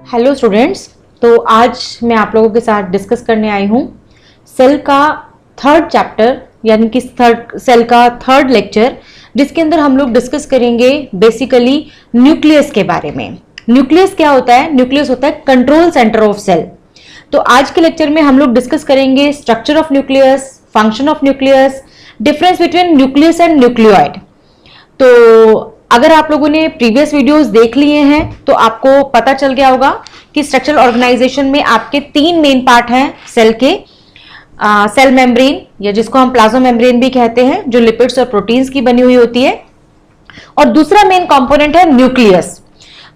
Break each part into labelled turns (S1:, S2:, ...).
S1: Hello students, तो आज मैं आप लोगों के साथ डिस्कस करने आई हूँ सेल का थर्ड चैप्टर, यानी कि सेल का थर्ड लेक्चर, जिसके अंदर हम लोग डिस्कस करेंगे बेसिकली न्यूक्लियस के बारे में। न्यूक्लियस क्या होता है? न्यूक्लियस होता है कंट्रोल सेंटर ऑफ सेल। तो आज के लेक्चर में हम लोग डिस्कस करेंगे structure of nucleus, function of nucleus, difference between nucleus and nucleoid. तो अगर आप लोगों ने प्रीवियस वीडियोस देख लिए हैं तो आपको पता चल गया होगा कि स्ट्रक्चरल ऑर्गेनाइजेशन में आपके तीन मेन पार्ट हैं सेल के। सेल मेम्ब्रेन, या जिसको हम प्लाज्मा मेम्ब्रेन भी कहते हैं, जो लिपिड्स और प्रोटीन्स की बनी हुई होती है, और दूसरा मेन कंपोनेंट है न्यूक्लियस।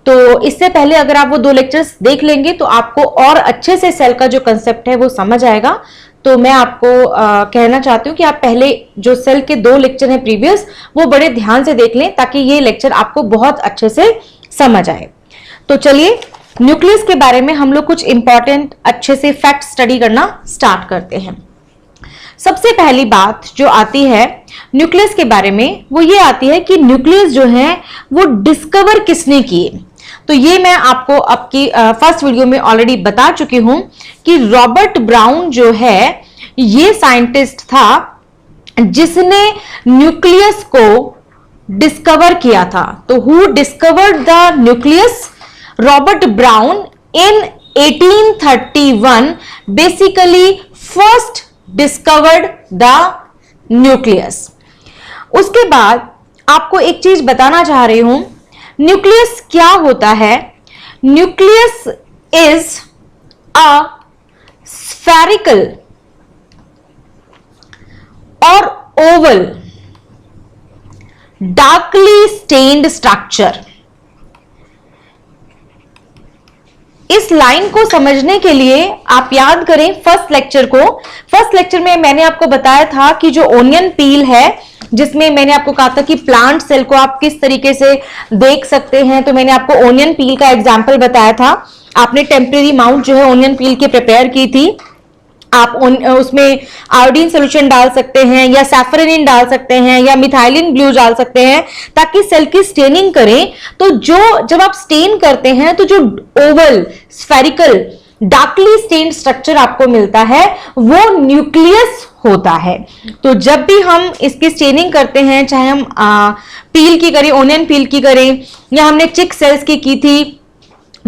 S1: तो इससे पहले अगर आप वो दो लेक्चर्स देख लेंगे तो आपको और अच्छे से सेल का जो कंसेप्ट है वो समझ आएगा। तो मैं आपको कहना चाहती हूँ कि आप पहले जो सेल के दो लेक्चर हैं प्रीवियस, वो बड़े ध्यान से देख लें ताकि ये लेक्चर आपको बहुत अच्छे से समझ आए। तो चलिए न्यूक्लियस के बारे में हम लोग कुछ इंपॉर्टेंट अच्छे से फैक्ट स्टडी करना स्टार्ट करते हैं। सबसे पहली बात जो आती है न्यूक्लियस के बारे में वो ये आती है कि न्यूक्लियस जो है वो डिस्कवर किसने किए। तो ये मैं आपको आपकी फर्स्ट वीडियो में ऑलरेडी बता चुकी हूं कि रॉबर्ट ब्राउन जो है ये साइंटिस्ट था जिसने न्यूक्लियस को डिस्कवर किया था। तो who discovered the nucleus? Robert brown in 1831 basically first discovered the nucleus. उसके बाद आपको एक चीज बताना चाह रही हूं, न्यूक्लियस क्या होता है? न्यूक्लियस इज अ स्फेरिकल और ओवल डार्कली स्टेन्ड स्ट्रक्चर। इस लाइन को समझने के लिए आप याद करें फर्स्ट लेक्चर को। फर्स्ट लेक्चर में मैंने आपको बताया था कि जो ओनियन पील है, जिसमें मैंने आपको कहा था कि प्लांट सेल को आप किस तरीके से देख सकते हैं, तो मैंने आपको ओनियन पील का एग्जांपल बताया था। आपने टेम्परेरी माउंट जो है ओनियन पील की प्रिपेयर की थी। आप उसमें आयोडीन सोल्यूशन डाल सकते हैं, या सैफरनिन डाल सकते हैं, या मिथाइलिन ब्लू डाल सकते हैं ताकि सेल की स्टेनिंग करें। तो जब आप स्टेन करते हैं तो जो oval spherical darkly stained structure आपको मिलता है वो न्यूक्लियस होता है। तो जब भी हम इसकी स्टेनिंग करते हैं, चाहे हम पील की करें, ओनियन पील की करें, या हमने चिक सेल्स की थी,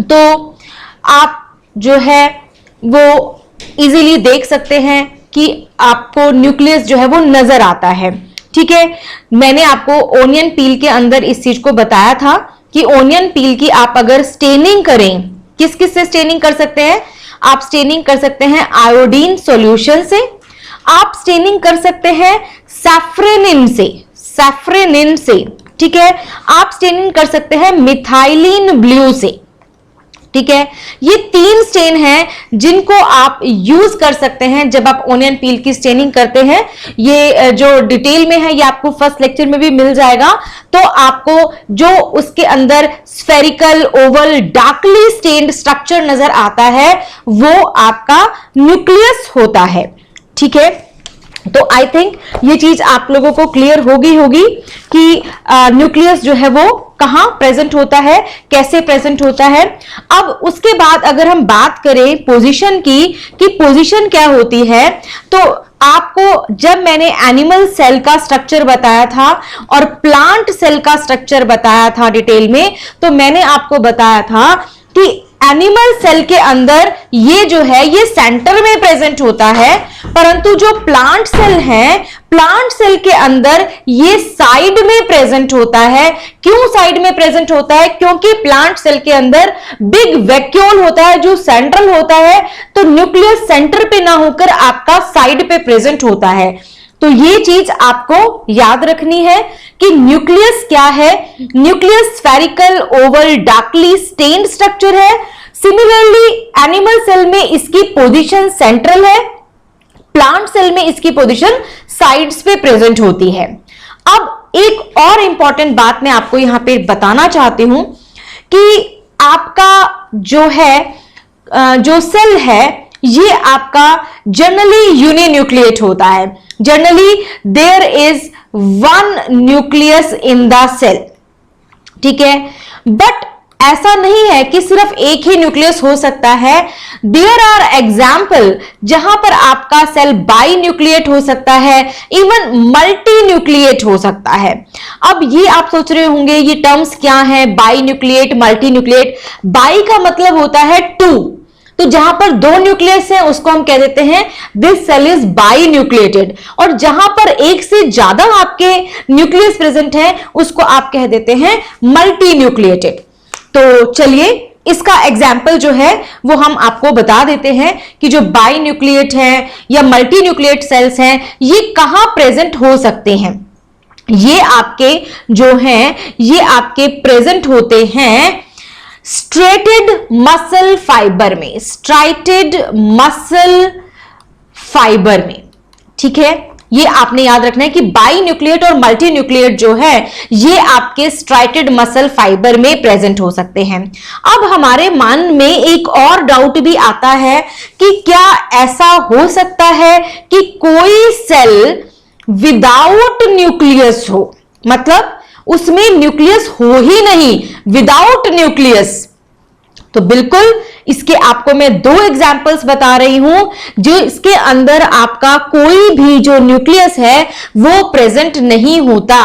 S1: तो आप जो है वो इजीली देख सकते हैं कि आपको न्यूक्लियस जो है वो नजर आता है। ठीक है, मैंने आपको ओनियन पील के अंदर इस चीज को बताया था कि ओनियन पील की आप अगर स्टेनिंग करें, किस किस से स्टेनिंग कर सकते हैं? आप स्टेनिंग कर सकते हैं आयोडीन सॉल्यूशन से, आप स्टेनिंग कर सकते हैं सैफरनिन से, ठीक है, आप स्टेनिंग कर सकते हैं मिथाइलिन ब्लू से। ठीक है, ये तीन स्टेन हैं जिनको आप यूज कर सकते हैं जब आप ओनियन पील की स्टेनिंग करते हैं। ये जो डिटेल में है ये आपको फर्स्ट लेक्चर में भी मिल जाएगा। तो आपको जो उसके अंदर spherical oval darkly stained structure नजर आता है वो आपका न्यूक्लियस होता है। ठीक है, तो आई थिंक ये चीज आप लोगों को क्लियर होगी कि न्यूक्लियस जो है वो कहां प्रेजेंट होता है, कैसे प्रेजेंट होता है। अब उसके बाद अगर हम बात करें पोजीशन की, कि पोजीशन क्या होती है, तो आपको जब मैंने एनिमल सेल का स्ट्रक्चर बताया था और प्लांट सेल का स्ट्रक्चर बताया था डिटेल में, तो मैंने आपको बताया था कि एनिमल सेल के अंदर ये जो है ये सेंटर में प्रेजेंट होता है, परंतु जो प्लांट सेल है, प्लांट सेल के अंदर ये साइड में प्रेजेंट होता है। क्यों साइड में प्रेजेंट होता है? क्योंकि प्लांट सेल के अंदर बिग वैक्यूल होता है जो सेंट्रल होता है, तो न्यूक्लियस सेंटर पे ना होकर आपका साइड पे प्रेजेंट होता है। तो ये चीज आपको याद रखनी है कि न्यूक्लियस क्या है। Nucleus spherical oval darkly stained structure है। सिमिलरली एनिमल सेल में इसकी पोजीशन सेंट्रल है, प्लांट सेल में इसकी पोजीशन साइड्स पे प्रेजेंट होती है। अब एक और इंपॉर्टेंट बात मैं आपको यहां पे बताना चाहती हूं कि आपका जो है जो सेल है ये आपका जनरली यूनिन्यूक्लिएट होता है। Generally there is one nucleus in the cell, ठीक है। बट ऐसा नहीं है कि सिर्फ एक ही न्यूक्लियस हो सकता है। देयर आर एग्जाम्पल जहां पर आपका सेल बाई न्यूक्लिएट हो सकता है, इवन मल्टी न्यूक्लिएट हो सकता है। अब ये आप सोच रहे होंगे ये टर्म्स क्या है, by nucleate, multi nucleate. By का मतलब होता है टू, तो जहां पर दो न्यूक्लियस है उसको हम कह देते हैं this cell is binucleated, और जहां पर एक से ज्यादा आपके न्यूक्लियस प्रेजेंट है उसको आप कह देते हैं मल्टी न्यूक्लिएटेड। तो चलिए इसका एग्जाम्पल जो है वो हम आपको बता देते हैं कि जो बाई न्यूक्लिएट है या मल्टी न्यूक्लिएट सेल्स हैं ये कहां प्रेजेंट हो सकते हैं। ये आपके जो हैं ये आपके प्रेजेंट होते हैं स्ट्रेटेड मसल फाइबर में, स्ट्राइटेड मसल फाइबर में। ठीक है, ये आपने याद रखना है कि बाई न्यूक्लिएट और मल्टी न्यूक्लिएट जो है ये आपके स्ट्राइटेड मसल फाइबर में प्रेजेंट हो सकते हैं। अब हमारे मन में एक और डाउट भी आता है कि क्या ऐसा हो सकता है कि कोई सेल विदाउट न्यूक्लियस हो, मतलब उसमें न्यूक्लियस हो ही नहीं, विदाउट न्यूक्लियस। तो बिल्कुल इसके आपको मैं दो एग्जाम्पल्स बता रही हूं जो इसके अंदर आपका कोई भी जो न्यूक्लियस है वो प्रेजेंट नहीं होता।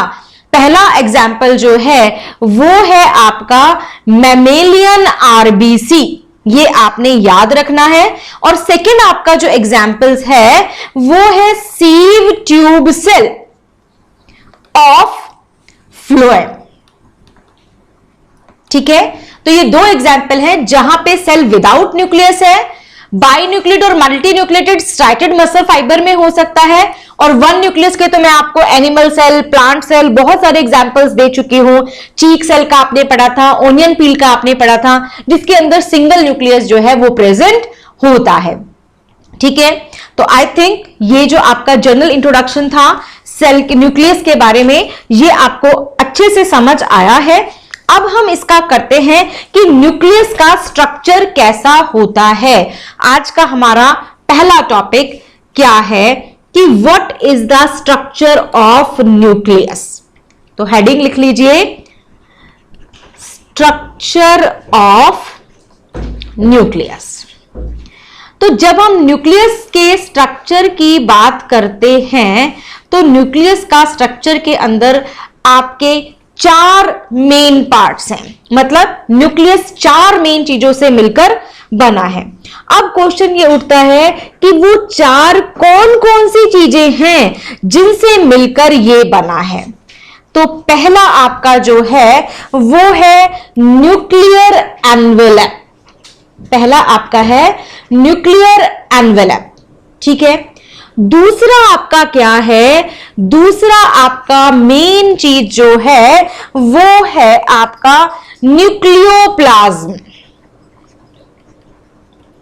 S1: पहला एग्जाम्पल जो है वो है आपका मैमेलियन आरबीसी, ये आपने याद रखना है। और सेकंड आपका जो एग्जाम्पल्स है वो है sieve tube cell of phloem. ठीक है, तो ये दो एग्जाम्पल हैं जहां पे सेल विदाउट न्यूक्लियस है, बाई न्यूक्लिएट और multinucleated striated muscle fibre में हो सकता है, और वन न्यूक्लियस के तो मैं आपको एनिमल सेल, प्लांट सेल बहुत सारे एग्जांपल्स दे चुकी हूं। चीक सेल का आपने पढ़ा था, ओनियन पील का आपने पढ़ा था, जिसके अंदर सिंगल न्यूक्लियस जो है वो प्रेजेंट होता है। ठीक है, तो आई थिंक ये जो आपका जनरल इंट्रोडक्शन था सेल के न्यूक्लियस के बारे में ये आपको अच्छे से समझ आया है। अब हम इसका करते हैं कि न्यूक्लियस का स्ट्रक्चर कैसा होता है। आज का हमारा पहला टॉपिक क्या है कि what is the structure of nucleus. तो हेडिंग लिख लीजिए, स्ट्रक्चर ऑफ न्यूक्लियस। तो जब हम न्यूक्लियस के स्ट्रक्चर की बात करते हैं तो न्यूक्लियस का स्ट्रक्चर के अंदर आपके चार मेन पार्ट्स हैं, मतलब न्यूक्लियस चार मेन चीजों से मिलकर बना है। अब क्वेश्चन ये उठता है कि वो चार कौन कौन सी चीजें हैं जिनसे मिलकर ये बना है। तो पहला आपका जो है वो है न्यूक्लियर एनवेलप। पहला आपका है न्यूक्लियर एनवेलप। ठीक है, दूसरा आपका क्या है, दूसरा आपका मेन चीज जो है वो है आपका न्यूक्लियोप्लाज्म।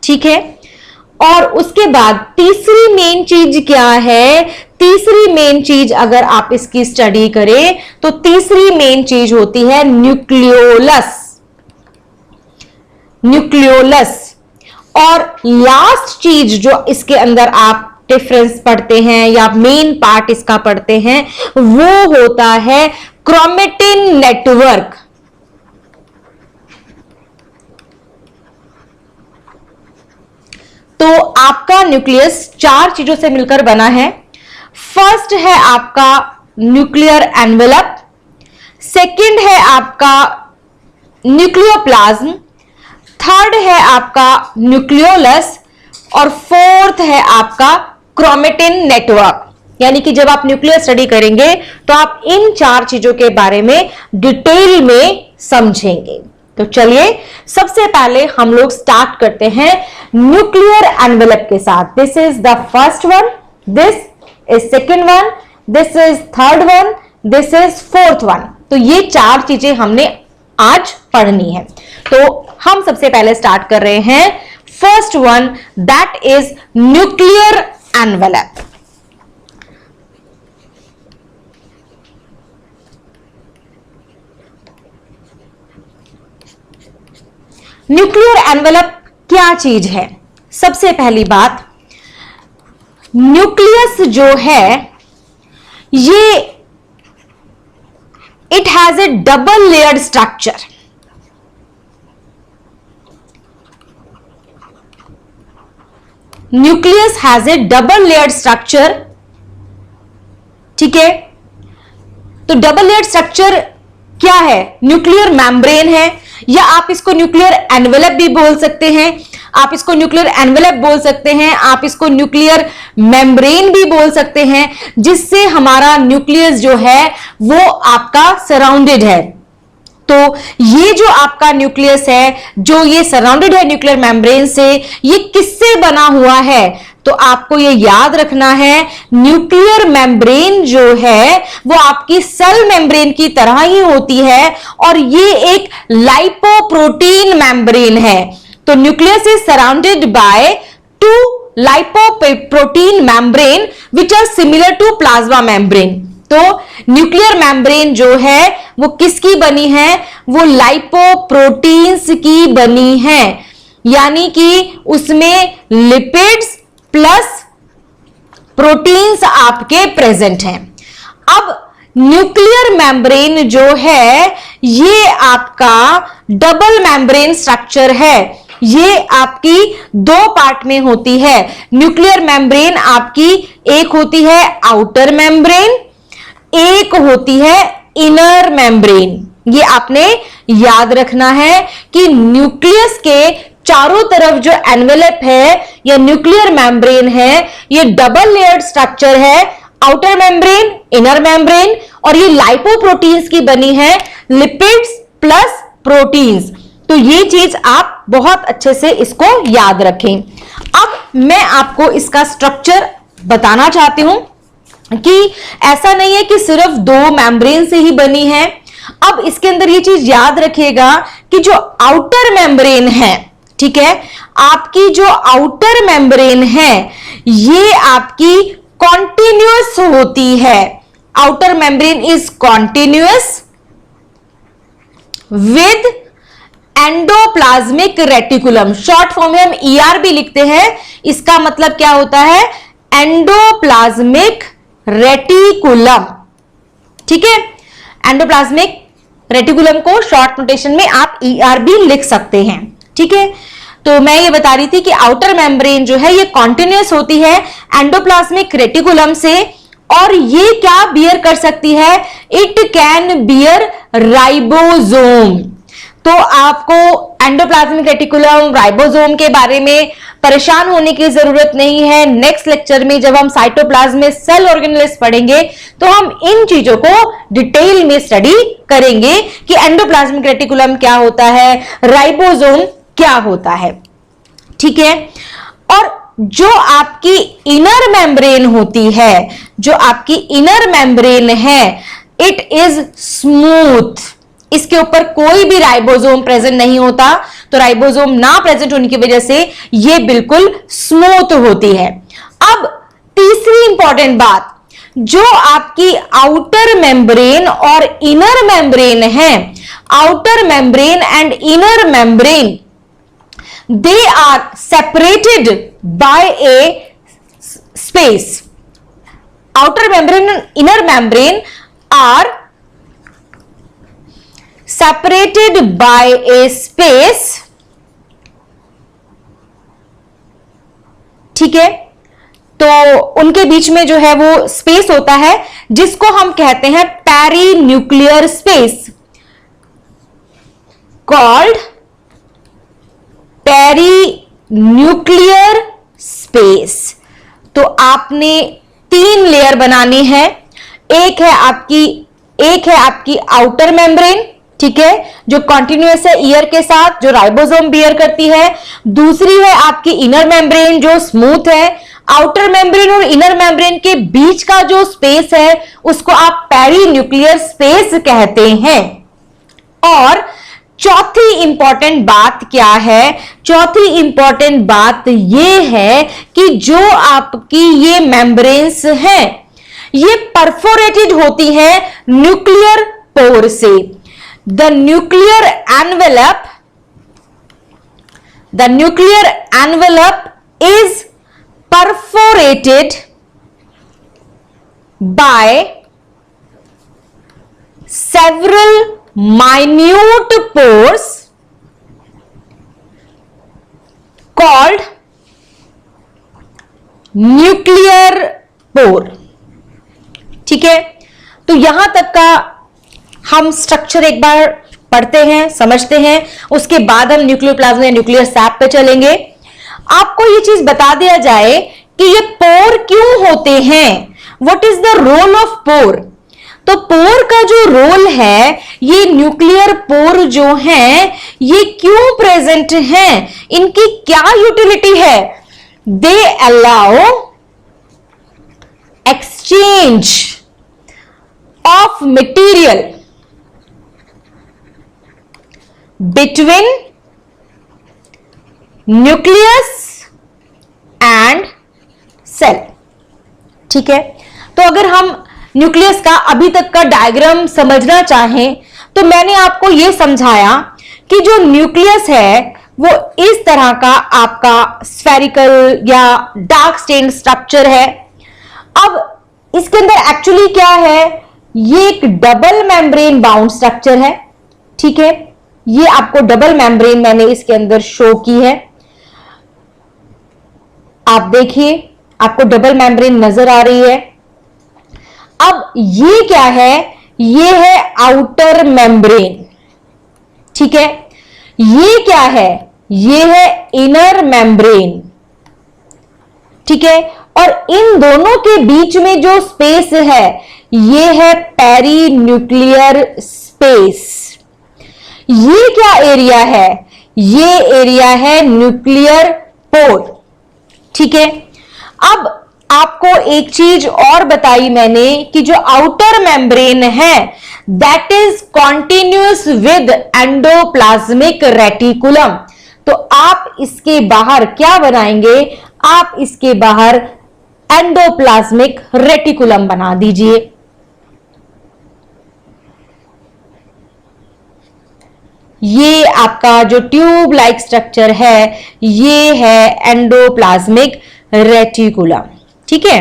S1: ठीक है, और उसके बाद तीसरी मेन चीज क्या है, तीसरी मेन चीज अगर आप इसकी स्टडी करें तो तीसरी मेन चीज होती है न्यूक्लियोलस। न्यूक्लियोलस। और लास्ट चीज जो इसके अंदर आप डिफरेंस पढ़ते हैं या मेन पार्ट इसका पढ़ते हैं वो होता है क्रोमेटिन नेटवर्क। तो आपका न्यूक्लियस चार चीजों से मिलकर बना है। फर्स्ट है आपका न्यूक्लियर एनवेलप, सेकंड है आपका न्यूक्लियोप्लाज्म, थर्ड है आपका न्यूक्लियोलस, और फोर्थ है आपका क्रोमेटिन नेटवर्क। यानी कि जब आप न्यूक्लियर स्टडी करेंगे तो आप इन चार चीजों के बारे में डिटेल में समझेंगे। तो चलिए सबसे पहले हम लोग स्टार्ट करते हैं न्यूक्लियर एनवेलप के साथ। This is the first one, this is second one, this is third one, this is fourth one. तो ये चार चीजें हमने आज पढ़नी है। तो हम सबसे पहले स्टार्ट कर रहे हैं first one, that is nuclear envelope. Nuclear envelope क्या चीज है? सबसे पहली बात, न्यूक्लियस जो है ये it has A double layered structure. Nucleus has A double layered structure, ठीक है। तो डबल लेयर्ड स्ट्रक्चर क्या है? न्यूक्लियर मेम्ब्रेन है, या आप इसको न्यूक्लियर एनवेलप भी बोल सकते हैं, आप इसको न्यूक्लियर एनवेलप बोल सकते हैं, आप इसको न्यूक्लियर मेम्ब्रेन भी बोल सकते हैं, जिससे हमारा न्यूक्लियस जो है वो आपका सराउंडेड है। तो ये जो आपका न्यूक्लियस है, जो ये सराउंडेड है न्यूक्लियर मेम्ब्रेन से, ये किससे बना हुआ है? तो आपको ये याद रखना है, न्यूक्लियर मेम्ब्रेन जो है वो आपकी सेल मेम्ब्रेन की तरह ही होती है, और ये एक लाइपोप्रोटीन मेम्ब्रेन है। तो nucleus is surrounded by two lipoprotein membrane which are similar to plasma membrane. तो न्यूक्लियर मेम्ब्रेन जो है वो किसकी बनी है? वो लाइपोप्रोटीन्स की बनी है, यानी कि उसमें लिपिड्स प्लस प्रोटीन्स आपके प्रेजेंट हैं। अब न्यूक्लियर मेम्ब्रेन जो है ये आपका डबल मेम्ब्रेन स्ट्रक्चर है, ये आपकी दो पार्ट में होती है। न्यूक्लियर मेम्ब्रेन आपकी एक होती है आउटर मेम्ब्रेन, एक होती है इनर मेम्ब्रेन। ये आपने याद रखना है कि न्यूक्लियस के चारों तरफ जो एनवेलप है या न्यूक्लियर मेम्ब्रेन है, ये डबल लेयर्ड स्ट्रक्चर है, आउटर मेम्ब्रेन, इनर मेम्ब्रेन, और ये लाइपोप्रोटीन्स की बनी है, लिपिड्स प्लस प्रोटीन्स। तो ये चीज आप बहुत अच्छे से इसको याद रखें। अब मैं आपको इसका स्ट्रक्चर बताना चाहती हूं कि ऐसा नहीं है कि सिर्फ दो मेम्ब्रेन से ही बनी है। अब इसके अंदर ये चीज याद रखिएगा कि जो आउटर मेम्ब्रेन है, ठीक है, आपकी जो आउटर मेम्ब्रेन है ये आपकी कॉन्टिन्यूअस होती है। Outer membrane is continuous with endoplasmic reticulum. Short form में हम ER भी लिखते हैं, इसका मतलब क्या होता है? एंडोप्लाज्मिक रेटिकुलम, ठीक है। एंडोप्लाज्मिक रेटिकुलम को शॉर्ट नोटेशन में आप ER भी लिख सकते हैं, ठीक है। तो मैं ये बता रही थी कि आउटर मेम्ब्रेन जो है ये कॉन्टिन्यूअस होती है एंडोप्लाज्मिक रेटिकुलम से, और ये क्या बियर कर सकती है? It can bear ribosome. तो आपको एंडोप्लाज्मिक रेटिकुलम, राइबोसोम के बारे में परेशान होने की जरूरत नहीं है। नेक्स्ट लेक्चर में जब हम साइटोप्लाज्म में सेल ऑर्गेनेल्स पढ़ेंगे तो हम इन चीजों को डिटेल में स्टडी करेंगे कि एंडोप्लाज्मिक रेटिकुलम क्या होता है, राइबोसोम क्या होता है, ठीक है। और जो आपकी इनर मेम्ब्रेन होती है, जो आपकी इनर मेम्ब्रेन है, इट इज स्मूथ। इसके ऊपर कोई भी राइबोसोम प्रेजेंट नहीं होता, तो राइबोसोम ना प्रेजेंट होने की वजह से ये बिल्कुल स्मूथ होती है। अब तीसरी इंपॉर्टेंट बात, जो आपकी आउटर मेम्ब्रेन और इनर मेम्ब्रेन है, outer membrane and inner membrane, they are separated by a space. Outer membrane and inner membrane are separated by a space, ठीक है। तो उनके बीच में जो है वो स्पेस होता है जिसको हम कहते हैं perinuclear space, called perinuclear space. तो आपने 3 लेयर बनानी है। एक है आपकी आउटर मेम्ब्रेन, ठीक है, जो कॉन्टिन्यूअस है ईयर के साथ, जो राइबोसोम बियर करती है। दूसरी है आपकी इनर मेम्ब्रेन जो स्मूथ है। आउटर मेम्ब्रेन और इनर मेम्ब्रेन के बीच का जो स्पेस है उसको आप पेरीन्यूक्लियर स्पेस कहते हैं। और चौथी इंपॉर्टेंट बात क्या है? चौथी इंपॉर्टेंट बात यह है कि जो आपकी ये मेम्ब्रेन्स हैं ये परफोरेटेड होती है न्यूक्लियर पोर से। The nuclear envelope is perforated by several minute pores called nuclear pore. ठीक है, तो यहां तक का हम स्ट्रक्चर एक बार पढ़ते हैं, समझते हैं, उसके बाद हम न्यूक्लियोप्लाज्म या न्यूक्लियर सैप पे चलेंगे। आपको ये चीज बता दिया जाए कि ये पोर क्यों होते हैं, what is the role of pore. तो पोर का जो रोल है, ये न्यूक्लियर पोर जो हैं, ये क्यों प्रेजेंट हैं, इनकी क्या यूटिलिटी है। They allow exchange of material between nucleus and cell. ठीक है, तो अगर हम न्यूक्लियस का अभी तक का डायग्राम समझना चाहें तो मैंने आपको यह समझाया कि जो न्यूक्लियस है वो इस तरह का आपका स्फेरिकल या डार्क स्टेन स्ट्रक्चर है। अब इसके अंदर एक्चुअली क्या है, ये एक डबल मेम्ब्रेन बाउंड स्ट्रक्चर है। ठीक है, ये आपको डबल मेम्ब्रेन मैंने इसके अंदर शो की है। आप देखिए, आपको डबल मेम्ब्रेन नजर आ रही है। अब ये क्या है, ये है आउटर मेम्ब्रेन। ठीक है, ये क्या है, ये है इनर मेम्ब्रेन। ठीक है, और इन दोनों के बीच में जो स्पेस है, ये है पेरी न्यूक्लियर स्पेस। ये क्या एरिया है, ये एरिया है न्यूक्लियर पोर। ठीक है, अब आपको एक चीज और बताई मैंने कि जो आउटर मेम्ब्रेन है that is continuous with endoplasmic reticulum. तो आप इसके बाहर क्या बनाएंगे, आप इसके बाहर एंडोप्लाज्मिक रेटिकुलम बना दीजिए। ये आपका जो ट्यूब लाइक स्ट्रक्चर है, ये है एंडोप्लाज्मिक रेटिकुलम। ठीक है,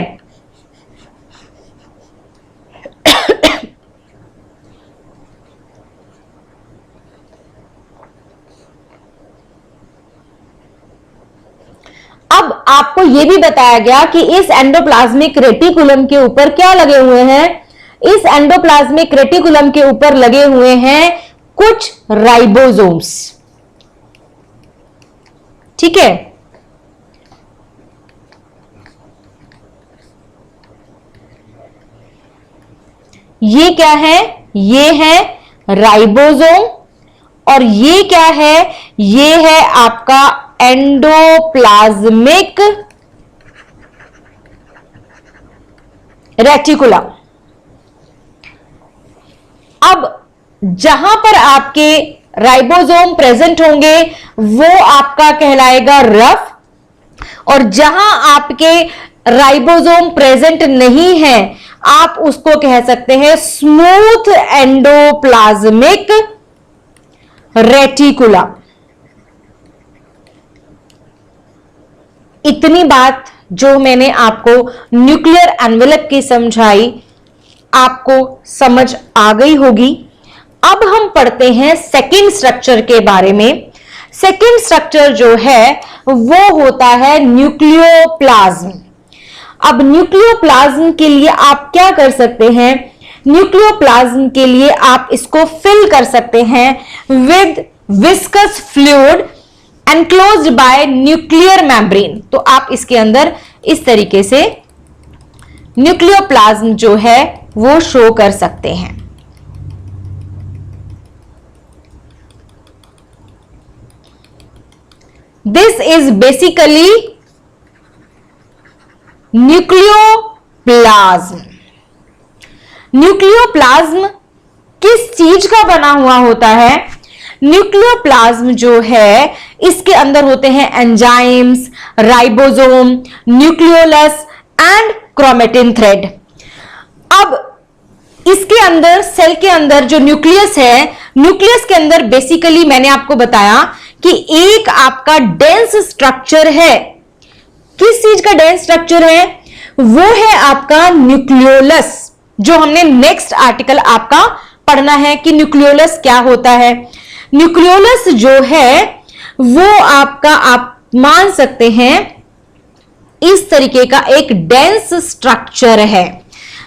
S1: अब आपको यह भी बताया गया कि इस एंडोप्लाज्मिक रेटिकुलम के ऊपर क्या लगे हुए हैं, इस एंडोप्लाज्मिक रेटिकुलम के ऊपर लगे हुए हैं कुछ राइबोसोम्स। ठीक है, ये क्या है, ये है राइबोसोम, और ये क्या है, ये है आपका एंडोप्लाज्मिक रेटिकुलम। अब जहां पर आपके राइबोसोम प्रेजेंट होंगे वो आपका कहलाएगा रफ, और जहां आपके राइबोसोम प्रेजेंट नहीं है आप उसको कह सकते हैं स्मूथ एंडोप्लाज्मिक रेटिकुलम। इतनी बात जो मैंने आपको न्यूक्लियर एनवेलप की समझाई आपको समझ आ गई होगी। अब हम पढ़ते हैं सेकंड स्ट्रक्चर के बारे में। सेकंड स्ट्रक्चर जो है वो होता है न्यूक्लियोप्लाज्म। अब न्यूक्लियोप्लाज्म के लिए आप क्या कर सकते हैं, न्यूक्लियोप्लाज्म के लिए आप इसको फिल कर सकते हैं with viscous fluid enclosed bye nuclear membrane. तो आप इसके अंदर इस तरीके से न्यूक्लियोप्लाज्म जो है वो शो कर सकते हैं। This is basically nucleoplasm. Nucleoplasm किस चीज का बना हुआ होता है, न्यूक्लियोप्लाज्म जो है इसके अंदर होते हैं enzymes, ribosome, nucleolus and chromatin thread. अब इसके अंदर सेल के अंदर जो न्यूक्लियस है, न्यूक्लियस के अंदर बेसिकली मैंने आपको बताया कि एक आपका डेंस स्ट्रक्चर है। किस चीज का डेंस स्ट्रक्चर है, वो है आपका न्यूक्लियोलस, जो हमने नेक्स्ट आर्टिकल आपका पढ़ना है कि न्यूक्लियोलस क्या होता है। न्यूक्लियोलस जो है वो आपका आप मान सकते हैं इस तरीके का एक डेंस स्ट्रक्चर है।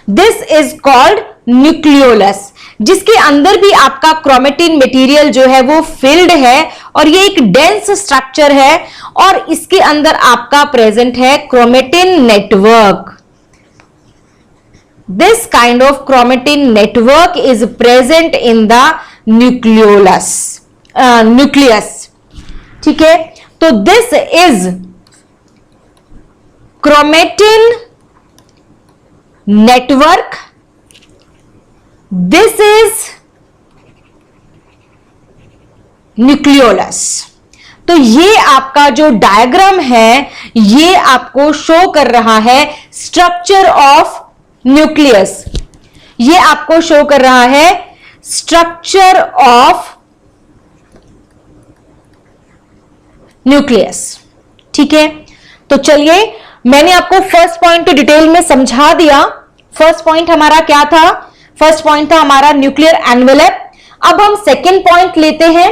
S1: दिस इज कॉल्ड न्यूक्लियोलस, जिसके अंदर भी आपका क्रोमेटिन मटेरियल जो है वो फिल्ड है और ये एक डेंस स्ट्रक्चर है और इसके अंदर आपका प्रेजेंट है chromatin network. This kind of chromatin network is present in the nucleolus nucleus. ठीक है, तो this is chromatin network, this is nucleolus. तो ये आपका जो डायग्राम है ये आपको शो कर रहा है स्ट्रक्चर ऑफ न्यूक्लियस, ये आपको शो कर रहा है स्ट्रक्चर ऑफ न्यूक्लियस। ठीक है, तो चलिए मैंने आपको फर्स्ट पॉइंट तो डिटेल में समझा दिया। फर्स्ट पॉइंट हमारा क्या था? फर्स्ट पॉइंट था हमारा न्यूक्लियर एनवेलप। अब हम सेकंड पॉइंट लेते हैं।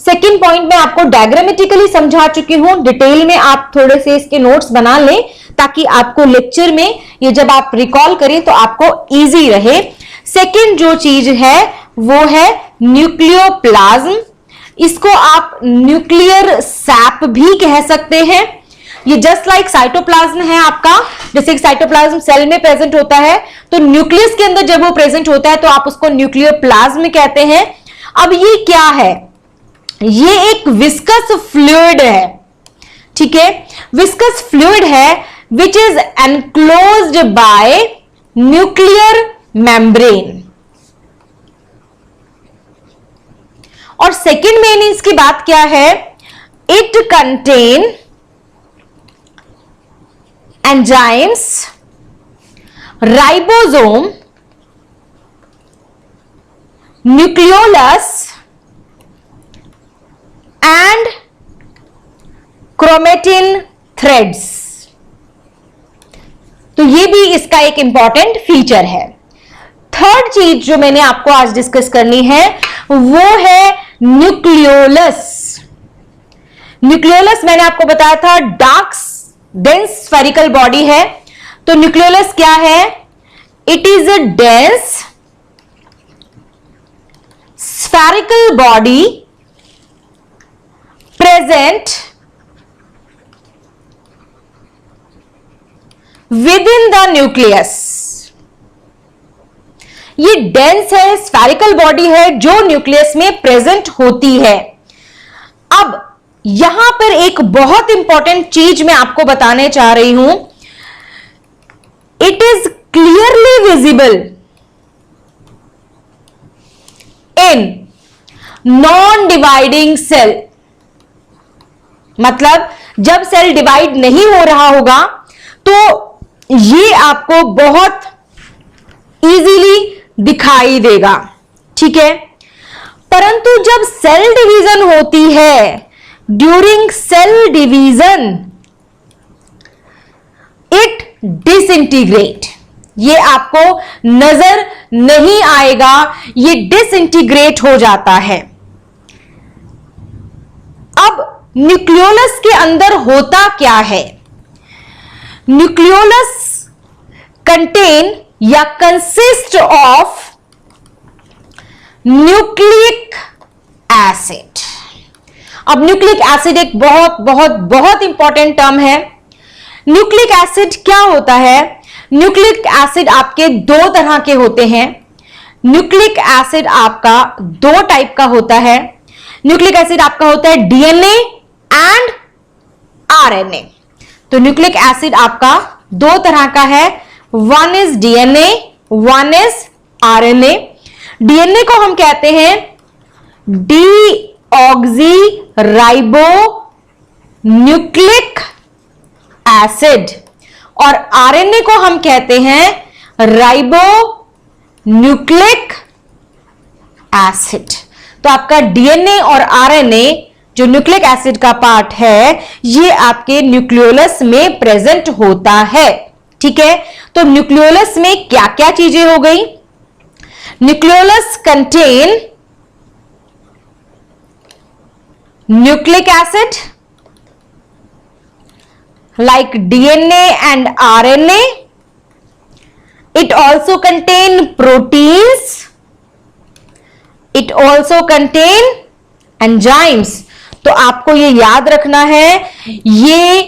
S1: सेकंड पॉइंट में आपको डायग्रामेटिकली समझा चुकी हूं, डिटेल में आप थोड़े से इसके नोट्स बना लें ताकि आपको लेक्चर में ये जब आप रिकॉल करें तो आपको इजी रहे। सेकंड जो चीज है वो है न्यूक्लियोप्लाज्म। इसको आप न्यूक्लियर सैप भी कह सकते हैं। ये जस्ट लाइक साइटोप्लाज्म है आपका, जैसे एक साइटोप्लाज्म सेल में प्रेजेंट होता है तो न्यूक्लियस के अंदर जब वो प्रेजेंट होता है तो आप उसको न्यूक्लियोप्लाज्म कहते हैं। अब ये क्या है? ये एक विस्कस फ्लूइड है। ठीक है, विस्कस फ्लूइड है which is enclosed bye nuclear membrane. और सेकेंड मेन इसकी बात क्या है? It contain enzymes, ribosome, nucleolus and chromatin threads. तो ये भी इसका एक इंपॉर्टेंट फीचर है। थर्ड चीज जो मैंने आपको आज डिस्कस करनी है वो है न्यूक्लियोलस। न्यूक्लियोलस मैंने आपको बताया था डार्क डेंस स्फेरिकल बॉडी है। तो न्यूक्लियोलस क्या है? It is a dense spherical body present with in the nucleus. ये डेंस है, स्फेरिकल बॉडी है जो न्यूक्लियस में प्रेजेंट होती है। अब यहां पर एक बहुत इंपॉर्टेंट चीज मैं आपको बताने चाह रही हूं। It is clearly visible in non dividing cell. मतलब जब सेल डिवाइड नहीं हो रहा होगा तो ये आपको बहुत इजीली दिखाई देगा। ठीक है, परंतु जब सेल डिवीजन होती है, during cell division it disintegrate. ये आपको नजर नहीं आएगा, ये डिसइंटीग्रेट हो जाता है। अब न्यूक्लियोलस के अंदर होता क्या है? न्यूक्लियोलस कंटेन या कंसिस्ट ऑफ न्यूक्लिक एसिड। अब न्यूक्लिक एसिड एक बहुत बहुत बहुत इंपॉर्टेंट टर्म है। न्यूक्लिक एसिड क्या होता है? न्यूक्लिक एसिड आपके दो तरह के होते हैं। न्यूक्लिक एसिड आपका दो टाइप का होता है। न्यूक्लिक एसिड आपका होता है डीएनए एंड आरएनए। तो न्यूक्लिक एसिड आपका दो तरह का है, one is DNA, one is RNA. DNA को हम कहते हैं डीऑक्सी राइबो न्यूक्लिक एसिड और आरएनए को हम कहते हैं राइबो न्यूक्लिक एसिड। तो आपका डीएनए और आरएनए जो न्यूक्लिक एसिड का पार्ट है ये आपके न्यूक्लियोलस में प्रेजेंट होता है। ठीक है, तो न्यूक्लियोलस में क्या क्या चीजें हो गई? Nucleolus contain nucleic acid, like DNA and RNA. It also contain proteins. It also contain enzymes. तो आपको ये याद रखना है, ये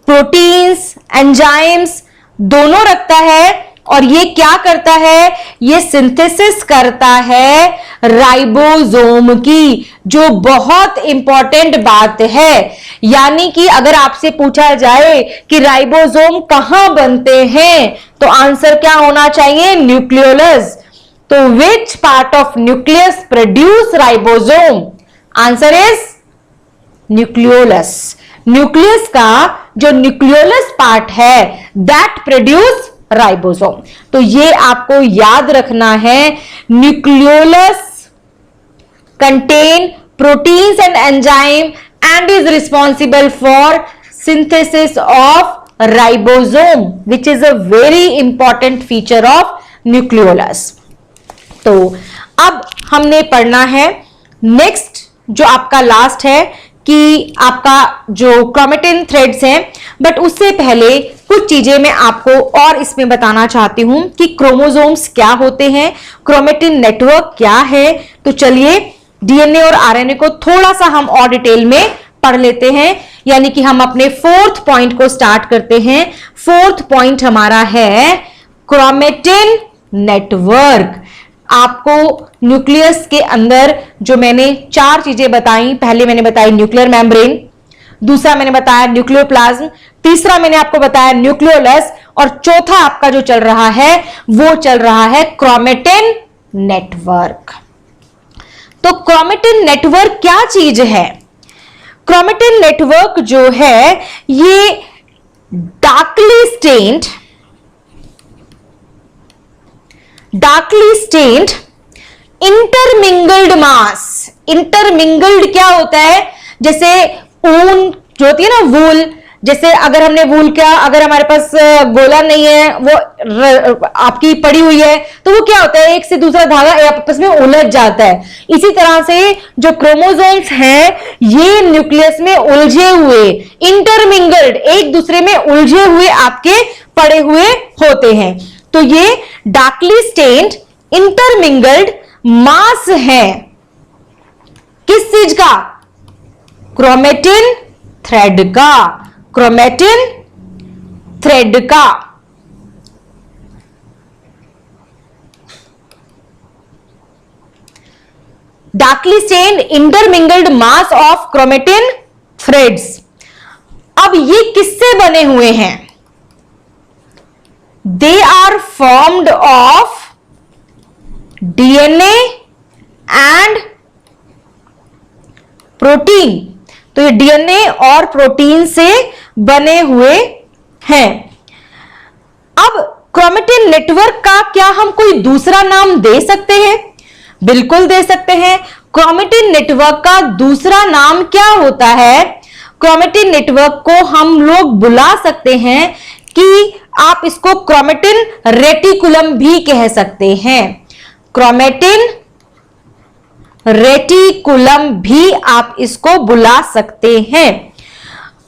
S1: प्रोटीन्स, एंजाइम्स दोनों रखता है और ये क्या करता है, ये सिंथेसिस करता है राइबोसोम की, जो बहुत इंपॉर्टेंट बात है। यानी कि अगर आपसे पूछा जाए कि राइबोसोम कहां बनते हैं, तो आंसर क्या होना चाहिए, न्यूक्लियोलस। तो which part of nucleus produce ribosome? Answer is nucleolus. Nucleus का जो न्यूक्लियोलस पार्ट है, दैट प्रोड्यूस राइबोसोम। तो ये आपको याद रखना है, nucleolus contain proteins and enzyme and is responsible for synthesis of ribosome, which is a very important feature of nucleolus. तो अब हमने पढ़ना है नेक्स्ट, जो आपका लास्ट है कि आपका जो क्रोमेटिन थ्रेड्स हैं। बट उससे पहले कुछ चीजें मैं आपको और इसमें बताना चाहती हूं कि क्रोमोसोम्स क्या होते हैं, क्रोमेटिन नेटवर्क क्या है। तो चलिए डीएनए और आरएनए को थोड़ा सा हम और डिटेल में पढ़ लेते हैं, यानी कि हम अपने फोर्थ पॉइंट को स्टार्ट करते हैं। फोर्थ पॉइंट हमारा है क्रोमेटिन नेटवर्क। आपको न्यूक्लियस के अंदर जो मैंने 4 चीजें बताई, पहले मैंने बताई न्यूक्लियर मेम्ब्रेन, दूसरा मैंने बताया न्यूक्लियोप्लाज्म, तीसरा मैंने आपको बताया न्यूक्लियोलस, और चौथा आपका जो चल रहा है वो चल रहा है क्रोमेटिन नेटवर्क। तो क्रोमेटिन नेटवर्क क्या चीज है? क्रोमेटिन नेटवर्क जो है ये डार्कली स्टेन्ड इंटरमिंगल्ड मास। इंटरमिंगल्ड क्या होता है? जैसे ऊन जो होती है ना, वूल, जैसे अगर हमने वूल का, अगर हमारे पास गोला नहीं है, वो आपकी पड़ी हुई है, तो वो क्या होता है, एक से दूसरा धागा आपस में उलझ जाता है। इसी तरह से जो क्रोमोसोम्स हैं ये न्यूक्लियस में उलझे हुए, इंटरमिंगल्ड, एक दूसरे में उलझे हुए आपके पड़े हुए होते हैं। तो ये डार्कली स्टेन्ड इंटरमिंगल्ड मास है किस चीज का? क्रोमेटिन थ्रेड का। क्रोमेटिन थ्रेड का। Darkly stained intermingled mass of chromatin threads. अब ये किससे बने हुए हैं? They are formed of DNA and protein. तो ये डीएनए और प्रोटीन से बने हुए हैं। अब क्रोमेटिन नेटवर्क का क्या हम कोई दूसरा नाम दे सकते हैं? बिल्कुल दे सकते हैं। क्रोमेटिन नेटवर्क का दूसरा नाम क्या होता है? क्रोमेटिन नेटवर्क को हम लोग बुला सकते हैं कि आप इसको क्रोमेटिन रेटिकुलम भी कह सकते हैं। क्रोमेटिन रेटिकुलम भी आप इसको बुला सकते हैं।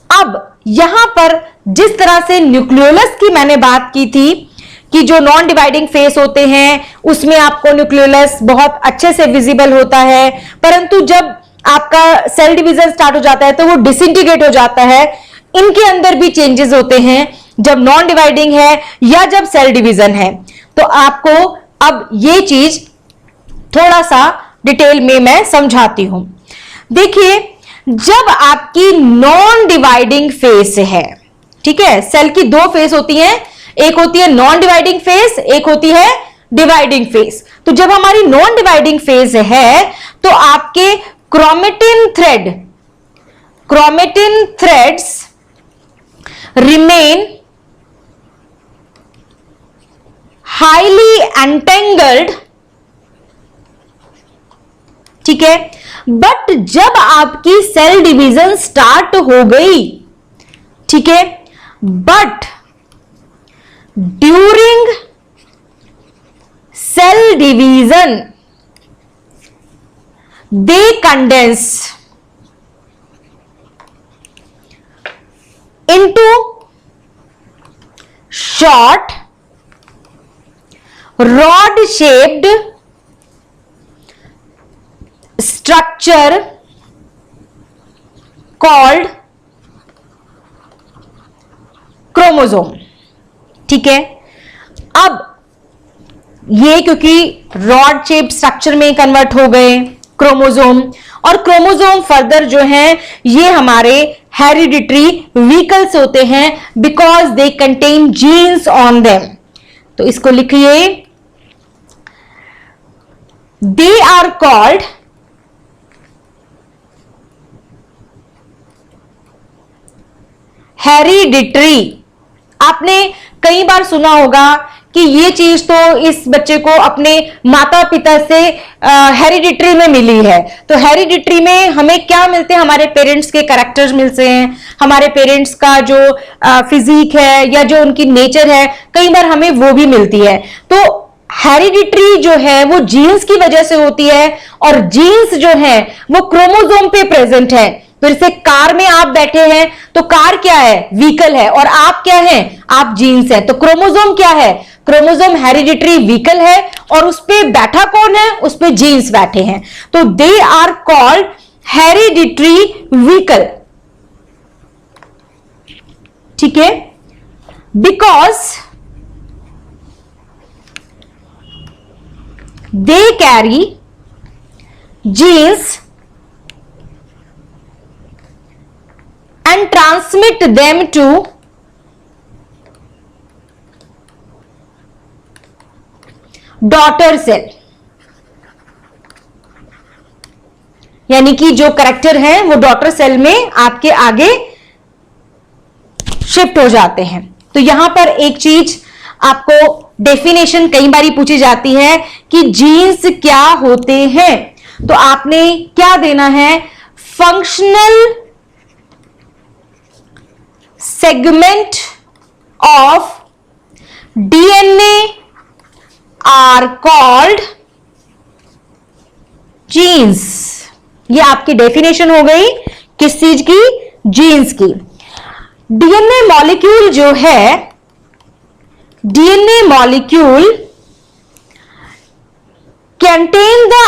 S1: अब यहां पर जिस तरह से न्यूक्लियोलस की मैंने बात की थी कि जो नॉन डिवाइडिंग फेस होते हैं उसमें आपको न्यूक्लियोलस बहुत अच्छे से विजिबल होता है, परंतु जब आपका सेल डिवीजन स्टार्ट हो जाता है तो वो डिसइंटीग्रेट हो जाता है। इनके अंदर भी चेंजेस होते हैं जब नॉन डिवाइडिंग है या जब सेल डिवीजन है। तो आपको अब ये चीज थोड़ा सा डिटेल में मैं समझाती हूं। देखिए, जब आपकी नॉन डिवाइडिंग फेस है, ठीक है, सेल की 2 फेस होती हैं, एक होती है नॉन डिवाइडिंग फेस, एक होती है डिवाइडिंग फेस। तो जब हमारी नॉन डिवाइडिंग फेस है तो आपके chromatin threads remain highly entangled, ठीक है। बट जब आपकी सेल डिवीजन स्टार्ट हो गई, ठीक है, but during cell division they condense into short rod shaped structure called chromosome. ठीक है, अब ये क्योंकि रॉड शेप स्ट्रक्चर में कन्वर्ट हो गए क्रोमोसोम, और क्रोमोसोम फर्दर जो हैं ये हमारे हेरिडिटरी व्हीकल्स होते हैं because they contain genes on them. तो इसको लिखिए, दे आर कॉल्ड हेरिडिटरी। आपने कई बार सुना होगा कि ये चीज तो इस बच्चे को अपने माता पिता से हेरिडिटरी में मिली है। तो हेरिडिटरी में हमें क्या मिलते हैं? हमारे पेरेंट्स के कैरेक्टर्स मिलते हैं, हमारे पेरेंट्स का जो फिजिक है या जो उनकी नेचर है, कई बार हमें वो भी मिलती है। तो हेरिडिटरी जो है वो जीन्स की वजह से होती है, और जीन्स जो है वो क्रोमोसोम पे प्रेजेंट है। तो जैसे कार में आप बैठे हैं तो कार क्या है? व्हीकल है, और आप क्या हैं? आप जीन्स है। तो क्रोमोसोम क्या है? क्रोमोसोम हेरिडिटरी व्हीकल है, और उस पे बैठा कौन है? उस पे जीन्स बैठे हैं। तो they are called hereditary vehicle. ठीक है, because they carry genes and transmit them to daughter cell। यानी कि जो कैरेक्टर है वो डॉटर सेल में आपके आगे शिफ्ट हो जाते हैं। तो यहां पर एक चीज आपको डेफिनेशन कई बार पूछी जाती है कि जीन्स क्या होते हैं, तो आपने क्या देना है? Functional segment of DNA are called genes। ये आपकी डेफिनेशन हो गई किस चीज की? जीन्स की। डीएनए मॉलिक्यूल जो है, DNA molecule contain the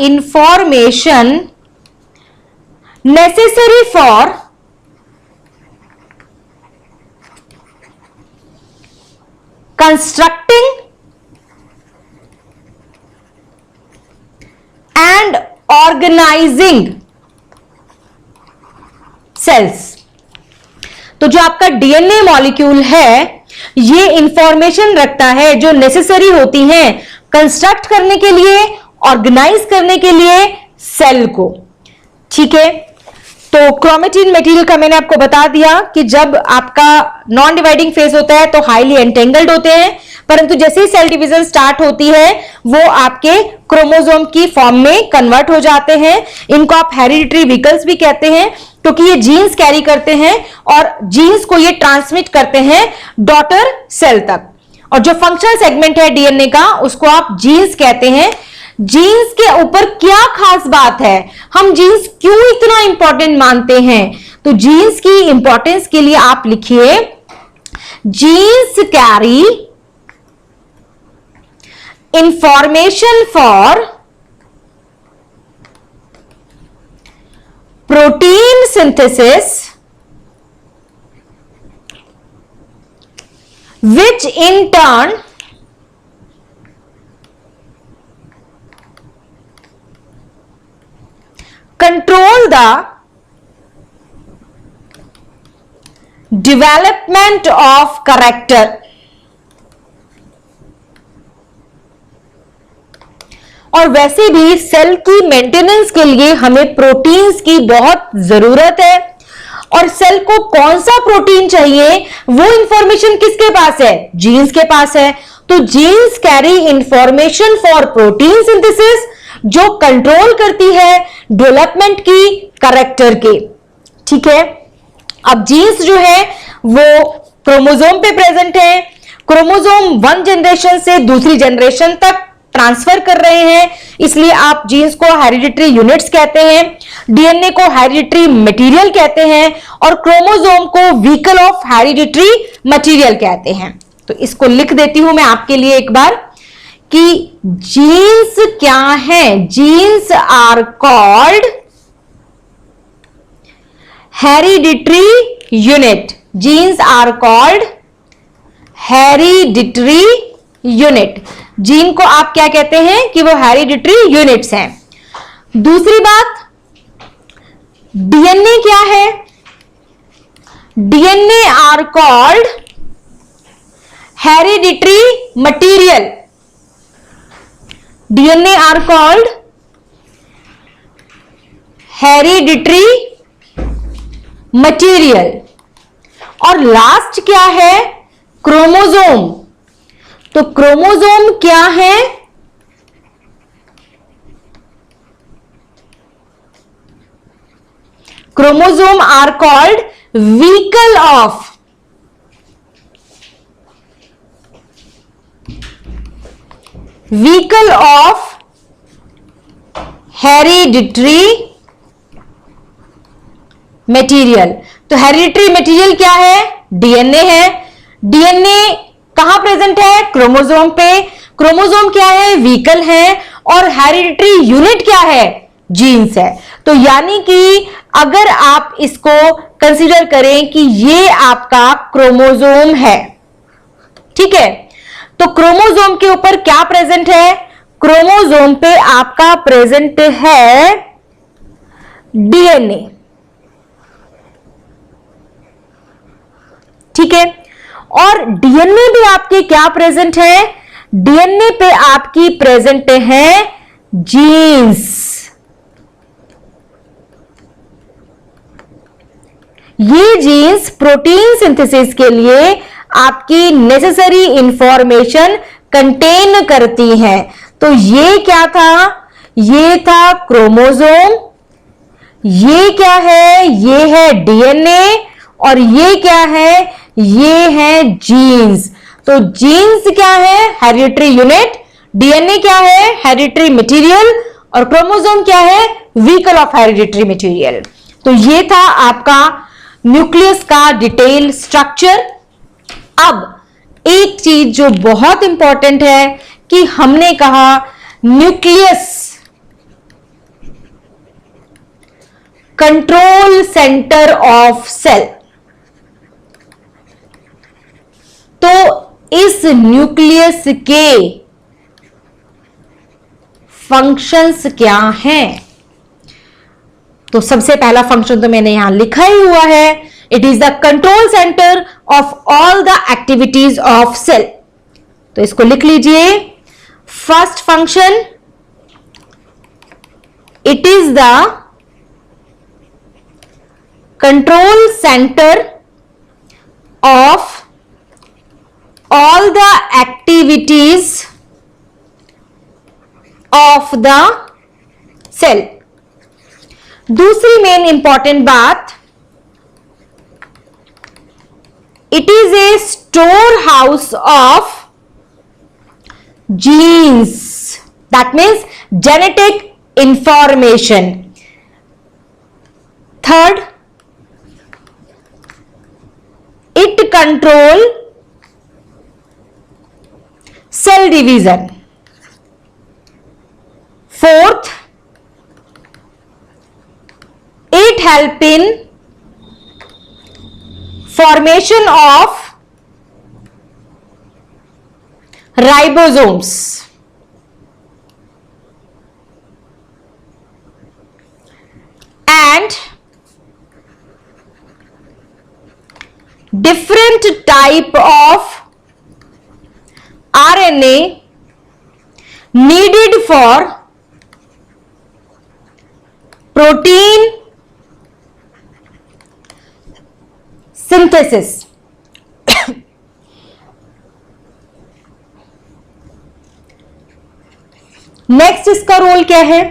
S1: information necessary for constructing and organizing cells। तो जो आपका डीएनए मॉलिक्यूल है ये इंफॉर्मेशन रखता है जो नेसेसरी होती है कंस्ट्रक्ट करने के लिए, ऑर्गेनाइज करने के लिए सेल को। ठीक है, तो क्रोमेटिन मटेरियल का मैंने आपको बता दिया कि जब आपका नॉन डिवाइडिंग फेज होता है तो हाईली एंटेंगल्ड होते हैं, परंतु जैसे ही सेल डिवीजन स्टार्ट होती है वो आपके क्रोमोसोम की फॉर्म में कन्वर्ट हो जाते हैं। इनको आप हेरिडिटरी व्हीकल्स भी कहते हैं क्योंकि ये जीन्स कैरी करते हैं और जीन्स को ये ट्रांसमिट करते हैं डॉटर सेल तक। और जो फंक्शनल सेगमेंट है डीएनए का उसको आप जीन्स कहते हैं। जीन्स के ऊपर क्या खास बात है? हम जीन्स क्यों इतना इंपॉर्टेंट मानते हैं? तो जीन्स की इंपॉर्टेंस के लिए आप लिखिए, genes carry information for protein synthesis which in turn control the development of character। और वैसे भी सेल की मेंटेनेंस के लिए हमें प्रोटीन्स की बहुत जरूरत है, और सेल को कौन सा प्रोटीन चाहिए वो इंफॉर्मेशन किसके पास है? जीन्स के पास है। तो genes carry information for protein synthesis जो कंट्रोल करती है डेवलपमेंट की कैरेक्टर के। ठीक है, अब जीन्स जो है वो क्रोमोसोम पे प्रेजेंट है। क्रोमोसोम वन जनरेशन से दूसरी जनरेशन तक ट्रांसफर कर रहे हैं, इसलिए आप जीन्स को हेरिडिटरी यूनिट्स कहते हैं, डीएनए को हेरिडिटरी मटेरियल कहते हैं और क्रोमोसोम को व्हीकल ऑफ हेरिडिटरी मटेरियल कहते हैं। तो इसको लिख देती हूं मैं आपके लिए एक बार कि जीन्स क्या है। Genes are called hereditary unit. Genes are called hereditary unit. Gene को आप क्या कहते हैं कि वो हेरिडिटरी यूनिट्स हैं। दूसरी बात, डीएनए क्या है? DNA are called hereditary material. DNA are called hereditary material. और लास्ट क्या है? क्रोमोसोम। तो क्रोमोसोम क्या है? Chromosome are called vehicle of hereditary material. तो हेरिडिटरी मटेरियल क्या है? डीएनए है। डीएनए कहां प्रेजेंट है? क्रोमोसोम पे। क्रोमोसोम क्या है? व्हीकल है। और हेरिडिटरी यूनिट क्या है? जीन्स है। तो यानी कि अगर आप इसको कंसीडर करें कि ये आपका क्रोमोसोम है, ठीक है, तो क्रोमोसोम के ऊपर क्या प्रेजेंट है? क्रोमोसोम पे आपका प्रेजेंट है डीएनए, ठीक है। और डीएनए भी आपके क्या प्रेजेंट है? डीएनए पे आपकी प्रेजेंट है जीन्स। ये जीन्स प्रोटीन सिंथेसिस के लिए आपकी नेसेसरी इंफॉर्मेशन कंटेन करती हैं। तो ये क्या था? ये था क्रोमोसोम। ये क्या है? ये है डीएनए। और ये क्या है? ये है जीन्स। तो जीन्स क्या है? Hereditary unit. डीएनए क्या है? Hereditary material. और क्रोमोसोम क्या है? Vehicle of hereditary material. तो ये था आपका न्यूक्लियस का डिटेल स्ट्रक्चर। अब एक चीज जो बहुत इंपॉर्टेंट है कि हमने कहा nucleus control centre of cell. तो इस न्यूक्लियस के फंक्शंस क्या हैं? तो सबसे पहला फंक्शन तो मैंने यहां लिखा ही हुआ है, it is the control centre of all the activities of cell. तो इसको लिख लीजिए। First function, it is the control centre of all the activities of the cell। दूसरी मेन इंपॉर्टेंट बात, it is a storehouse of genes, that means genetic information। Third, it control cell division। Fourth, it help in formation of ribosomes। And different type of RNA needed for protein synthesis। Next इसका role क्या है?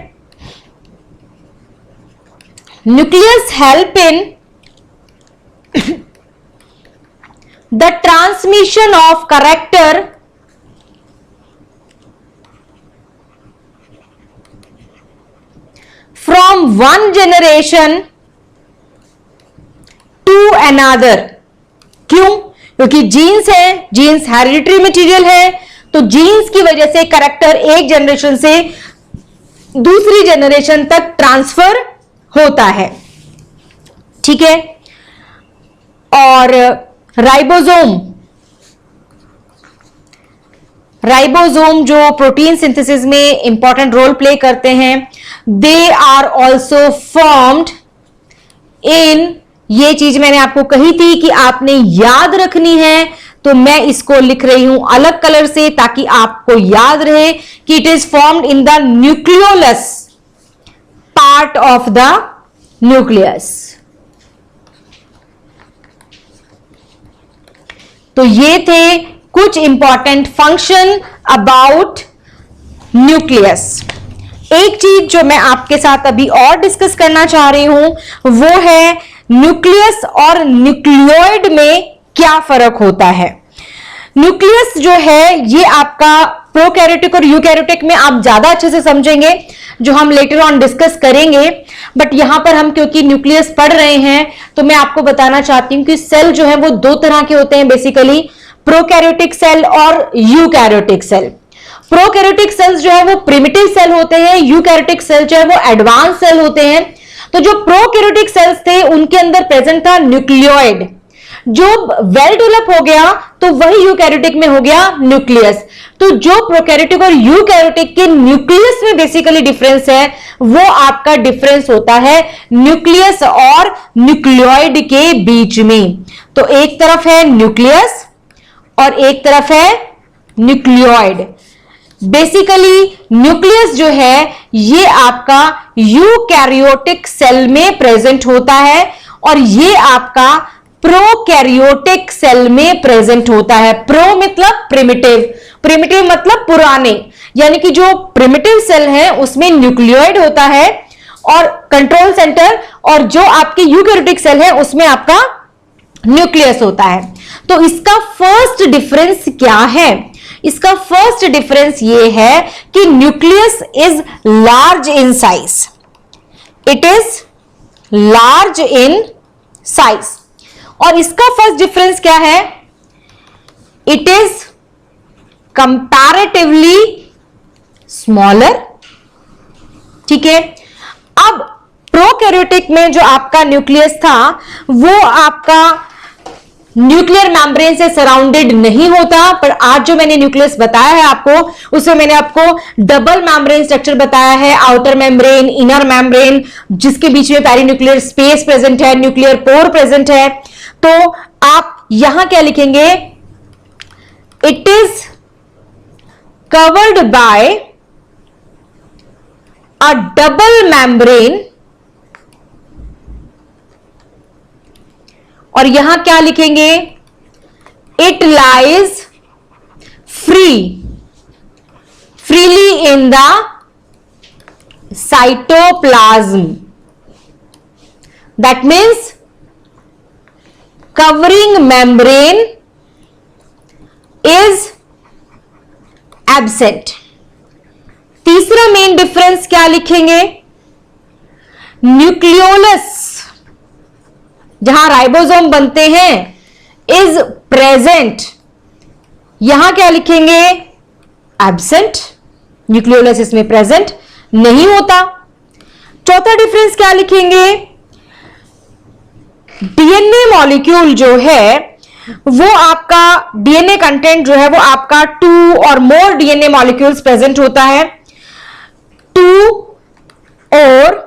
S1: Nucleus help in the transmission of character from one generation to another. क्यों? क्योंकि jeans है, jeans hereditary material है, तो jeans की वजह से कैरेक्टर एक जनरेशन से दूसरी जनरेशन तक ट्रांसफर होता है। ठीक है। और राइबोसोम जो प्रोटीन सिंथेसिस में इंपॉर्टेंट रोल प्ले करते हैं, they are also formed in, ये चीज मैंने आपको कही थी कि आपने याद रखनी है, तो मैं इसको लिख रही हूं अलग कलर से ताकि आपको याद रहे कि it is formed in the nucleolus part of the nucleus. तो ये थे कुछ इंपॉर्टेंट फंक्शन अबाउट न्यूक्लियस। एक चीज जो मैं आपके साथ अभी और डिस्कस करना चाह रही हूं वो है न्यूक्लियस और न्यूक्लियोइड में क्या फर्क होता है। न्यूक्लियस जो है ये आपका प्रोकैरियोटिक और यूकैरियोटिक में आप ज्यादा अच्छे से समझेंगे, जो हम लेटर ऑन डिस्कस करेंगे, बट यहां पर हम क्योंकि न्यूक्लियस पढ़ रहे हैं तो मैं आपको बताना चाहती हूं कि सेल जो है वो दो तरह के होते हैं बेसिकली, प्रोकैरियोटिक सेल और यूकैरियोटिक सेल। प्रोकैरियोटिक सेल्स जो है वो प्रिमिटिव सेल होते हैं, यूकैरियोटिक सेल जो है वो एडवांस सेल होते हैं। तो जो प्रोकैरियोटिक सेल्स थे उनके अंदर प्रेजेंट था न्यूक्लियोइड, जो वेल डेवलप हो गया तो वही यूकैरियोटिक में हो गया न्यूक्लियस। तो जो प्रोकैरियोटिक और यूकैरियोटिक के न्यूक्लियस में बेसिकली डिफरेंस है वो आपका डिफरेंस होता है न्यूक्लियस और न्यूक्लियोइड के बीच में। तो एक तरफ है न्यूक्लियस और एक तरफ है न्यूक्लियोइड। बेसिकली न्यूक्लियस जो है ये आपका यूकैरियोटिक सेल में प्रेजेंट होता है और ये आपका प्रोकैरियोटिक सेल में प्रेजेंट होता है। प्रो मतलब प्रिमिटिव, प्रिमिटिव मतलब पुराने, यानी कि जो प्रिमिटिव सेल है उसमें न्यूक्लियोइड होता है और कंट्रोल सेंटर, और जो आपके यूकैरियोटिक सेल है उसमें आपका न्यूक्लियस होता है। तो इसका फर्स्ट डिफरेंस क्या है? इसका फर्स्ट डिफरेंस ये है कि nucleus is large in size, it is large in size. और इसका फर्स्ट डिफरेंस क्या है? It is comparatively smaller. ठीक है। अब प्रोकैरियोटिक में जो आपका न्यूक्लियस था वो आपका न्यूक्लियर मेम्ब्रेन से सराउंडेड नहीं होता, पर आज जो मैंने न्यूक्लियस बताया है आपको उसमें मैंने आपको डबल मेम्ब्रेन स्ट्रक्चर बताया है, आउटर मेम्ब्रेन, इनर मेम्ब्रेन, जिसके बीच में पेरीन्यूक्लियर स्पेस प्रेजेंट है, न्यूक्लियर पोर प्रेजेंट है। तो आप यहां क्या लिखेंगे? It is covered by a double membrane, और यहां क्या लिखेंगे? It lies freely in the cytoplasm. That means covering membrane is absent। तीसरा मेन डिफरेंस क्या लिखेंगे? न्यूक्लियोलस जहां राइबोसोम बनते हैं इज प्रेजेंट, यहां क्या लिखेंगे? एब्सेंट। न्यूक्लियोलस इसमें प्रेजेंट नहीं होता। चौथा डिफरेंस क्या लिखेंगे? डीएनए मॉलिक्यूल जो है वो आपका डीएनए कंटेंट जो है वो आपका 2 और मोर डीएनए मॉलिक्यूल्स प्रेजेंट होता है। 2 और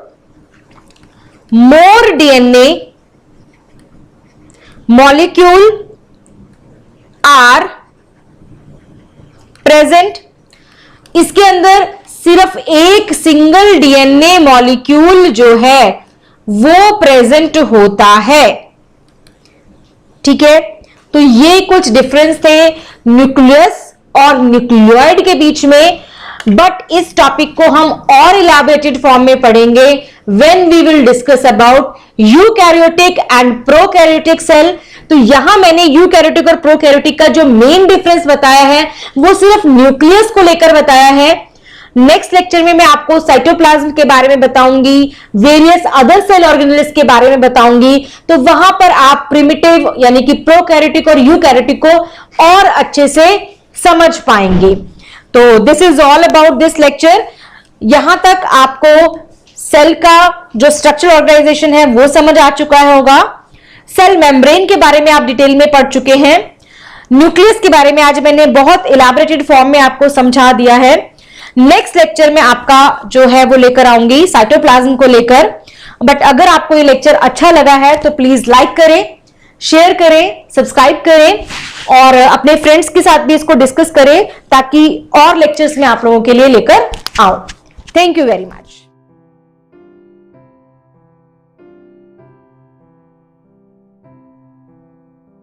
S1: मोर डीएनए मॉलिक्यूल आर प्रेजेंट। इसके अंदर सिर्फ एक सिंगल डीएनए मॉलिक्यूल जो है वो प्रेजेंट होता है। ठीक है। तो ये कुछ डिफरेंस थे न्यूक्लियस और न्यूक्लियोइड के बीच में, बट इस टॉपिक को हम और इलैबोरेटेड फॉर्म में पढ़ेंगे when we will discuss about eukaryotic and prokaryotic cell. तो यहां मैंने यूकैरियोटिक और प्रोकैरियोटिक का जो मेन डिफरेंस बताया है वो सिर्फ न्यूक्लियस को लेकर बताया है। नेक्स्ट लेक्चर में मैं आपको साइटोप्लाज्म के बारे में बताऊंगी, वेरियस अदर सेल ऑर्गेनेल्स के बारे में बताऊंगी। तो वहां पर आप प्रिमिटिव यानी कि प्रोकैरियोटिक और यूकैरियोटिक को और अच्छे से समझ पाएंगे। तो this is all about this lecture. यहां तक आपको सेल का जो स्ट्रक्चर ऑर्गेनाइजेशन है वो समझ आ चुका होगा। सेल मेम्ब्रेन के बारे में आप डिटेल में पढ़ चुके हैं। न्यूक्लियस के बारे में आज मैंने बहुत इलैबोरेटेड फॉर्म में आपको समझा दिया है। नेक्स्ट लेक्चर में आपका जो है वो लेकर आऊंगी साइटोप्लाज्म को लेकर। बट अगर आपको ये लेक्चर अच्छा लगा है तो प्लीज लाइक करें, शेयर करें, सब्सक्राइब करें और अपने फ्रेंड्स के साथ भी इसको डिस्कस करें ताकि और लेक्चर्स में आप लोगों के लिए लेकर आऊं। Thank you very much.